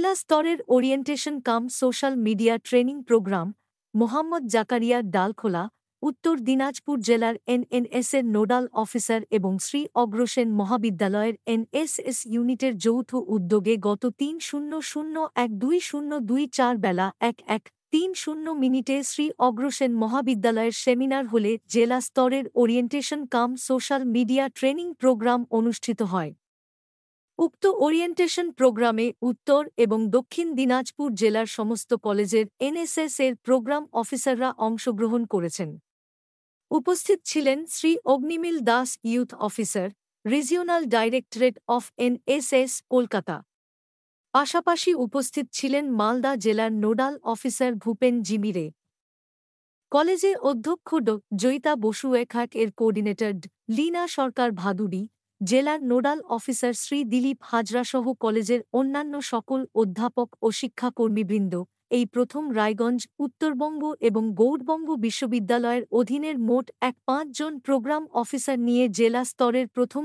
জেলা স্তরের orientation cum social media training program Mohammad Zakaria Dalkhola Uttar Dinajpur জেলার এনএনএসের নোডাল অফিসার এবং শ্রী অগ্রসেন মহাবিদ্যালয়ের এনএসএস ইউনিটের যৌথ উদ্যোগে গত ৩-০০-১-২-০২-৪ বেলা ১:৩০ শ্রী অগ্রসেন মহাবিদ্যালয়ের সেমিনার হলে জেলা স্তরের orientation cum social media training programme অনুষ্ঠিত হয়। উক্ত ওরিয়েন্টেশন প্রোগ্রামে উত্তর এবং দক্ষিণ দিনাজপুর জেলার সমস্ত কলেজের এনএসএস এর প্রোগ্রাম অফিসাররা অংশগ্রহণ করেছেন। উপস্থিত ছিলেন Shri Agnimil Das, youth officer, regional directorate of NSS, Kolkata. পাশাপাশি উপস্থিত ছিলেন মালদা জেলার নোডাল অফিসার ভূপেন জিমিরে, কলেজের অধ্যক্ষ জয়িতা বসু, এর কোঅর্ডিনেটর লীনা সরকার ভাদুড়ি, জেলার নোডাল অফিসার শ্রী দিলীপ হাজরাসহ কলেজের অন্যান্য সকল অধ্যাপক ও শিক্ষাকর্মীবৃন্দ। এই প্রথম রায়গঞ্জ, উত্তরবঙ্গ এবং গৌড়বঙ্গ বিশ্ববিদ্যালয়ের অধীনের মোট ৫ জন প্রোগ্রাম অফিসার নিয়ে জেলা স্তরের প্রথম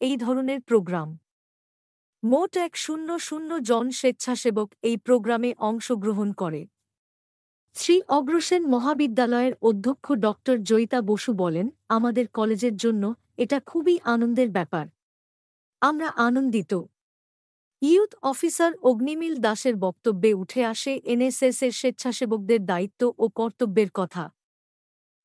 এই ধরনের প্রোগ্রাম। মোট ১০০ জন স্বেচ্ছাসেবক এই প্রোগ্রামে অংশগ্রহণ করে। শ্রী অগ্রসেন মহাবিদ্যালয়ের অধ্যক্ষ জয়িতা বসু বলেন, আমাদের কলেজের জন্য এটা খুবই আনন্দের ব্যাপার। আমরা আনন্দিত। ইউথ অফিসার অগ্নিমিল দাসের বক্তব্যে উঠে আসে এনএসএসের স্বেচ্ছাসেবকদের দায়িত্ব ও কর্তব্যের কথা।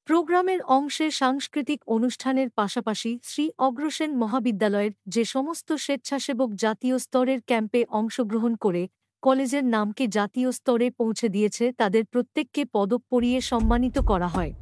প্রোগ্রামের অংশে সাংস্কৃতিক অনুষ্ঠানের পাশাপাশি শ্রী অগ্রসেন মহাবিদ্যালয়ের যে সমস্ত স্বেচ্ছাসেবক জাতীয় স্তরের ক্যাম্পে অংশগ্রহণ করে কলেজের নামকে জাতীয় স্তরে পৌঁছে দিয়েছে, তাদের প্রত্যেককে পদক পরিয়ে সম্মানিত করা হয়।